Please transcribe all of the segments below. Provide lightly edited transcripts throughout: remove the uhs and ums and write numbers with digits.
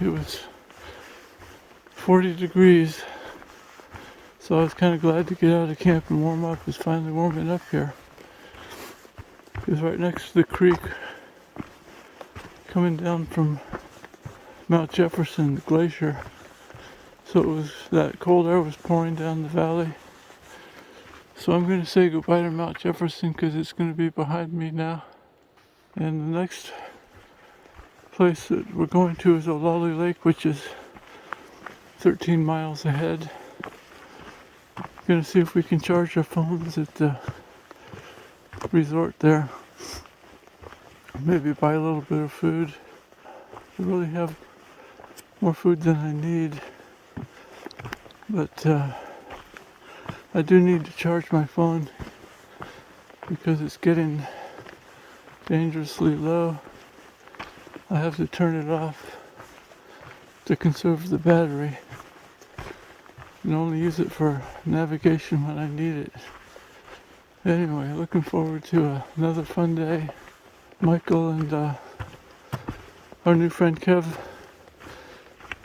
it was 40 degrees. So I was kind of glad to get out of camp and warm up. It's finally warming up here. It was right next to the creek coming down from Mount Jefferson, the glacier. So it was, that cold air was pouring down the valley. So I'm going to say goodbye to Mount Jefferson because it's going to be behind me now. And the next place that we're going to is Ollalie Lake, which is 13 miles ahead. Gonna see if we can charge our phones at the resort there. Maybe buy a little bit of food. I really have more food than I need. But I do need to charge my phone because it's getting dangerously low. I have to turn it off to conserve the battery and only use it for navigation when I need it. Anyway, looking forward to another fun day. Michael and our new friend Kev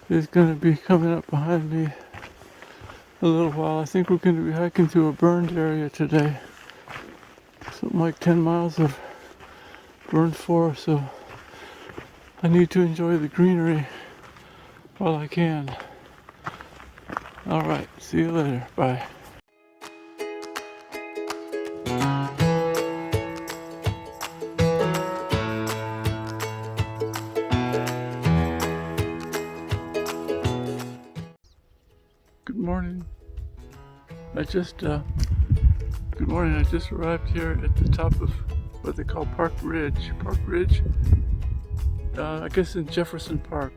is going to be coming up behind me a little while. I think we're going to be hiking through a burned area today. Something like 10 miles of burned forest, so I need to enjoy the greenery while I can. Alright, see you later. Bye. Good morning. Good morning. I just arrived here at the top of what they call Park Ridge. I guess in Jefferson Park,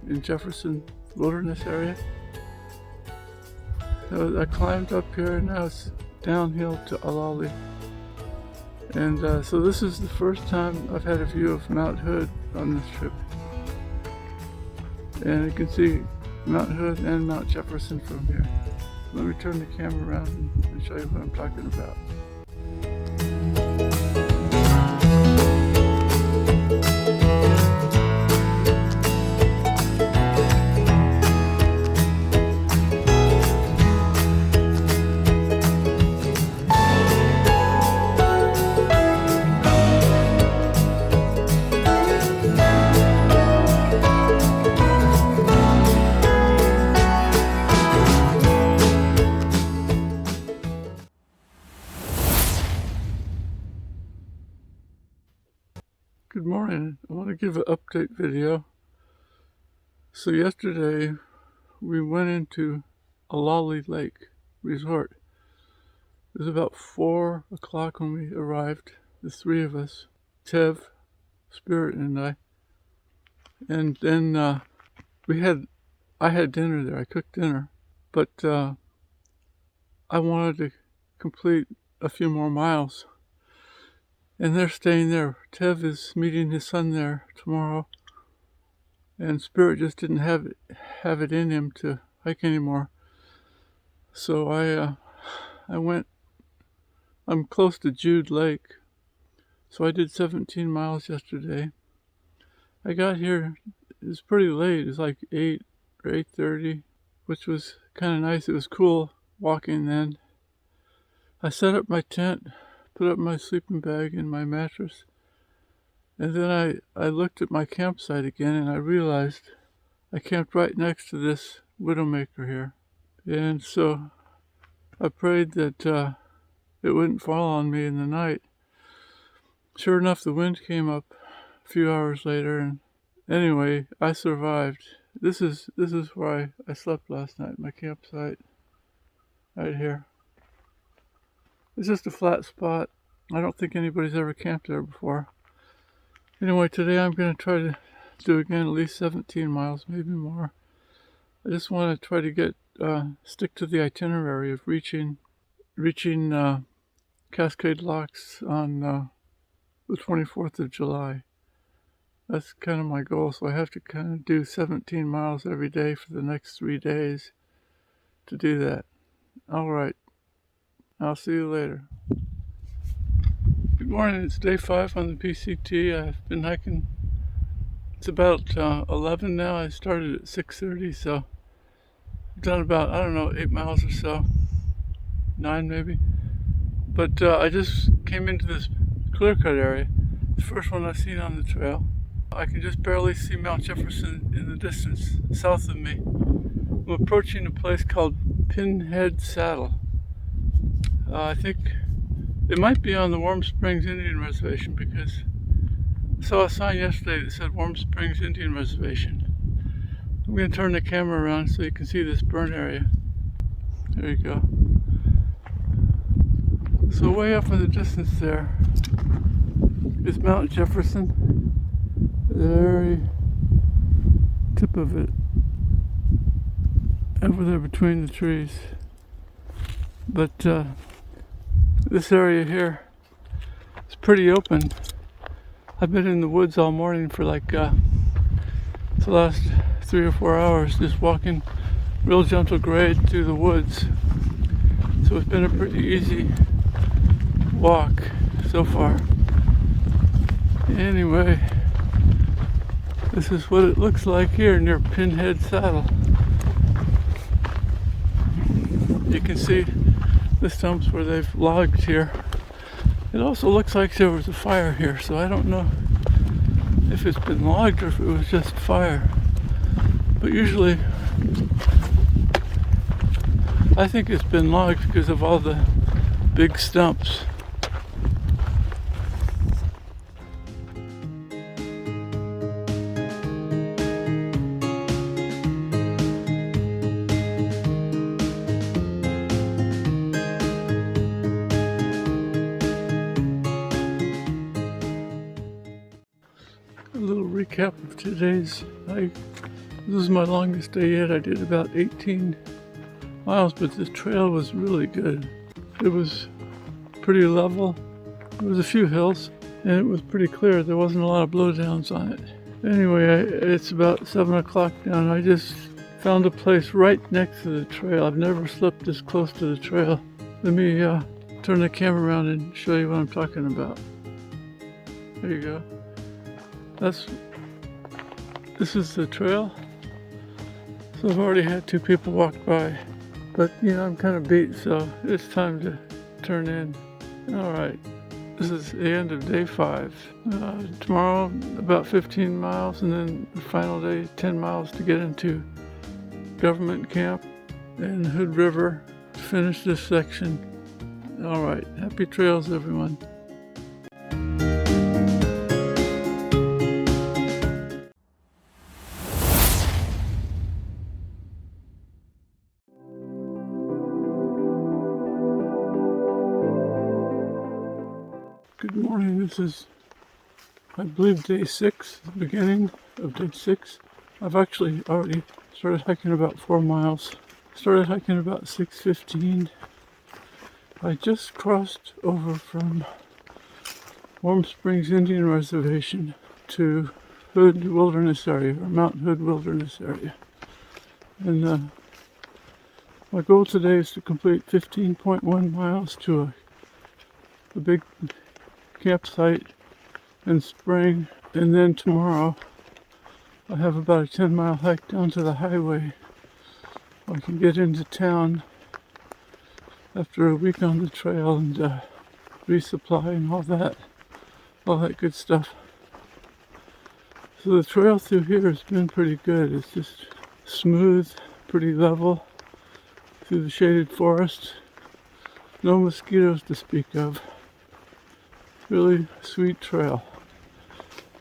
in Jefferson Wilderness area. So I climbed up here and now it's downhill to Ollalie. And so this is the first time I've had a view of Mount Hood on this trip. And you can see Mount Hood and Mount Jefferson from here. Let me turn the camera around and show you what I'm talking about. Good morning. I want to give an update video. So yesterday we went into Ollalie Lake Resort. It was about 4 o'clock when we arrived, the three of us, Tev, Spirit, and I. And then I had dinner there. I cooked dinner, but I wanted to complete a few more miles. And they're staying there. Tev is meeting his son there tomorrow. And Spirit just didn't have it in him to hike anymore. So I went, I'm close to Jude Lake. So I did 17 miles yesterday. I got here, it was pretty late. It was like 8 or 8:30, which was kind of nice. It was cool walking then. I set up my tent, put up my sleeping bag and my mattress, and then I looked at my campsite again and I realized I camped right next to this widowmaker here. And so I prayed that it wouldn't fall on me in the night. Sure enough, the wind came up a few hours later, and anyway, I survived. This is where I slept last night, my campsite, right here. It's just a flat spot. I don't think anybody's ever camped there before. Anyway, today I'm going to try to do again at least 17 miles, maybe more. I just want to try to stick to the itinerary of reaching Cascade Locks on the 24th of July. That's kind of my goal, so I have to kind of do 17 miles every day for the next 3 days to do that. All right. I'll see you later. Good morning. It's day 5 on the PCT. I've been hiking It's about 11 now. I started at 6:30, so I've done about, I don't know, 8 miles or so. 9 maybe. But I just came into this clear-cut area. The first one I've seen on the trail. I can just barely see Mount Jefferson in the distance, south of me. I'm approaching a place called Pinhead Saddle. I think it might be on the Warm Springs Indian Reservation because I saw a sign yesterday that said Warm Springs Indian Reservation. I'm going to turn the camera around so you can see this burn area. There you go. So way up in the distance there is Mount Jefferson, the very tip of it, over there between the trees. But this area here is pretty open. I've been in the woods all morning for like the last 3 or 4 hours, just walking real gentle grade through the woods. So it's been a pretty easy walk so far. Anyway, this is what it looks like here near Pinhead Saddle. You can see the stumps where they've logged here. It also looks like there was a fire here, so I don't know if it's been logged or if it was just fire. But usually I think it's been logged because of all the big stumps. A little recap of today's hike. This is my longest day yet. I did about 18 miles, but the trail was really good. It was pretty level. There was a few hills, and it was pretty clear. There wasn't a lot of blowdowns on it. Anyway, it's about 7 o'clock now, and I just found a place right next to the trail. I've never slept this close to the trail. Let me turn the camera around and show you what I'm talking about. There you go. This is the trail. So I've already had 2 people walk by, but I'm kind of beat, so it's time to turn in. All right, this is the end of day 5. Tomorrow about 15 miles, and then the final day 10 miles to get into Government Camp and Hood River to finish this section. All right, happy trails, everyone. Good morning. This is, I believe, day 6, the beginning of day 6. I've actually already started hiking about 4 miles. Started hiking about 6:15. I just crossed over from Warm Springs Indian Reservation to Hood Wilderness Area, or Mount Hood Wilderness Area. And my goal today is to complete 15.1 miles to a big campsite and spring, and then tomorrow I have about a 10-mile hike down to the highway. I can get into town after a week on the trail and resupply and all that good stuff. So the trail through here has been pretty good. It's just smooth, pretty level through the shaded forest. No mosquitoes to speak of. Really sweet trail.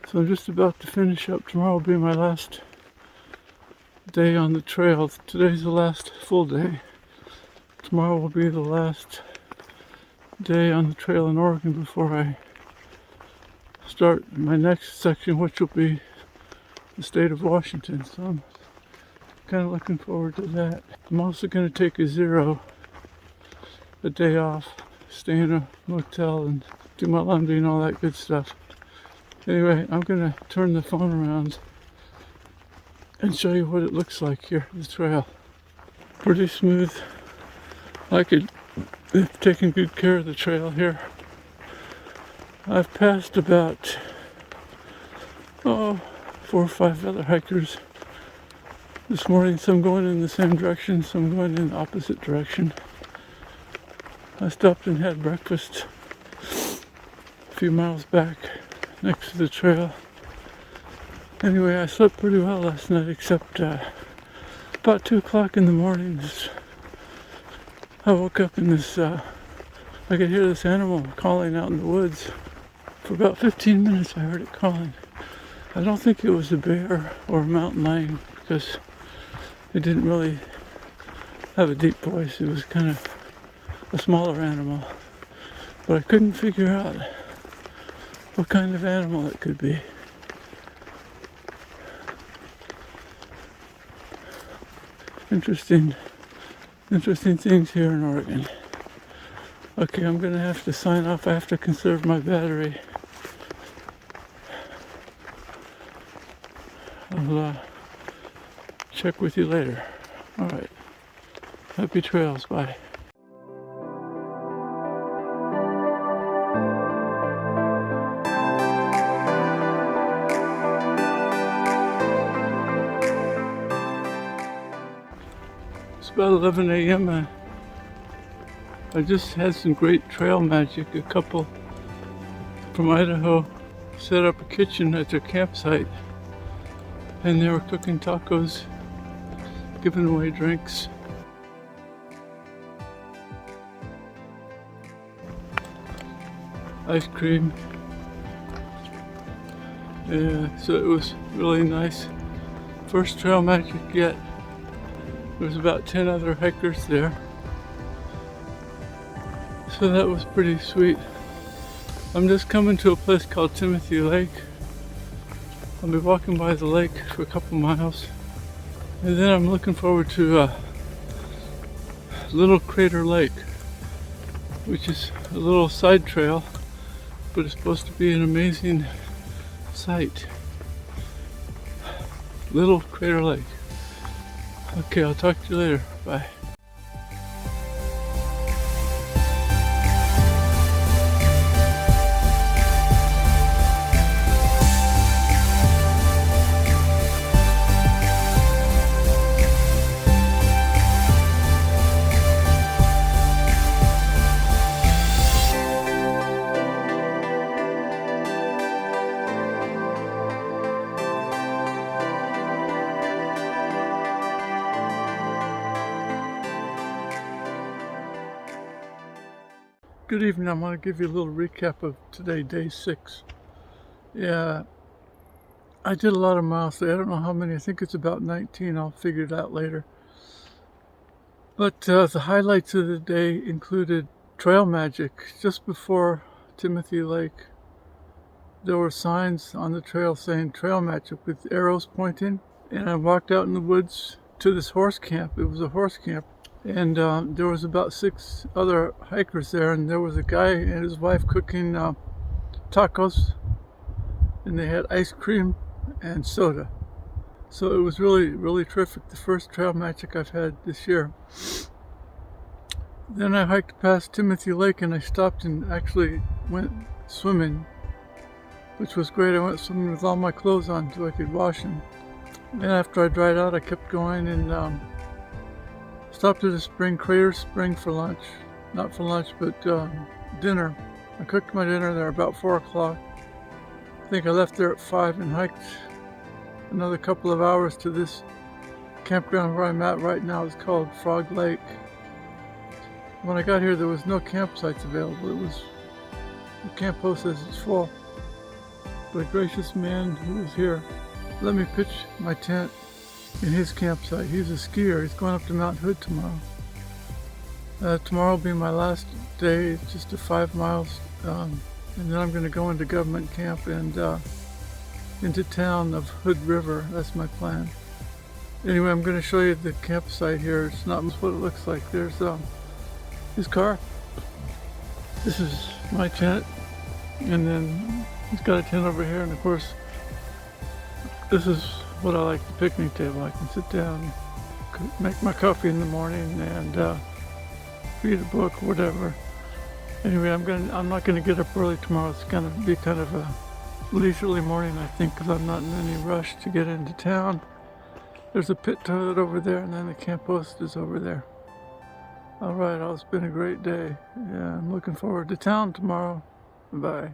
So I'm just about to finish up. Tomorrow will be my last day on the trail. Today's the last full day. Tomorrow will be the last day on the trail in Oregon before I start my next section, which will be the state of Washington. So I'm kind of looking forward to that. I'm also going to take a day off, stay in a motel and do my laundry and all that good stuff. Anyway, I'm gonna turn the phone around and show you what it looks like here, the trail. Pretty smooth. They've taken good care of the trail here. I've passed about 4 or 5 other hikers this morning, some going in the same direction, some going in the opposite direction. I stopped and had breakfast a few miles back next to the trail. Anyway, I slept pretty well last night, except about 2 o'clock in the morning, I woke up in this, I could hear this animal calling out in the woods. For about 15 minutes I heard it calling. I don't think it was a bear or a mountain lion, because it didn't really have a deep voice. It was kind of a smaller animal. But I couldn't figure out what kind of animal it could be. Interesting things here in Oregon. Okay, I'm gonna have to sign off. I have to conserve my battery. I'll check with you later. All right. Happy trails. Bye. It's about 11 a.m. I just had some great trail magic. A couple from Idaho set up a kitchen at their campsite, and they were cooking tacos, giving away drinks. Ice cream. Yeah, so it was really nice. First trail magic yet. There was about 10 other hikers there. So that was pretty sweet. I'm just coming to a place called Timothy Lake. I'll be walking by the lake for a couple miles. And then I'm looking forward to Little Crater Lake, which is a little side trail, but it's supposed to be an amazing sight. Little Crater Lake. Okay, I'll talk to you later. Bye. Good evening. I want to give you a little recap of today, day 6. Yeah, I did a lot of miles today. I don't know how many. I think it's about 19. I'll figure it out later. But the highlights of the day included trail magic. Just before Timothy Lake, there were signs on the trail saying trail magic with arrows pointing. And I walked out in the woods to this horse camp. It was a horse camp. And there was about 6 other hikers there, and there was a guy and his wife cooking tacos, and they had ice cream and soda. So it was really, really terrific. The first trail magic I've had this year. Then I hiked past Timothy Lake, and I stopped and actually went swimming, which was great. I went swimming with all my clothes on so I could wash them. And after I dried out, I kept going and stopped at a Crater Spring for lunch. Not for lunch, but dinner. I cooked my dinner there about 4 o'clock. I think I left there at 5 and hiked another couple of hours to this campground where I'm at right now. It's called Frog Lake. When I got here, there was no campsites available. The camp host says it's full. But a gracious man who was here let me pitch my tent in his campsite. He's a skier. He's going up to Mount Hood tomorrow. Tomorrow will be my last day. It's just 5 miles, and then I'm going to go into government camp and into town of Hood River. That's my plan. Anyway, I'm going to show you the campsite here. It's not what it looks like. There's his car. This is my tent, and then he's got a tent over here, and of course this is what I like, the picnic table. I can sit down, make my coffee in the morning, and read a book, whatever. Anyway, I'm not gonna get up early tomorrow. It's gonna be kind of a leisurely morning, I think, because I'm not in any rush to get into town. There's a pit toilet over there, and then the camp post is over there. All right, it's been a great day. Yeah, I'm looking forward to town tomorrow. Bye.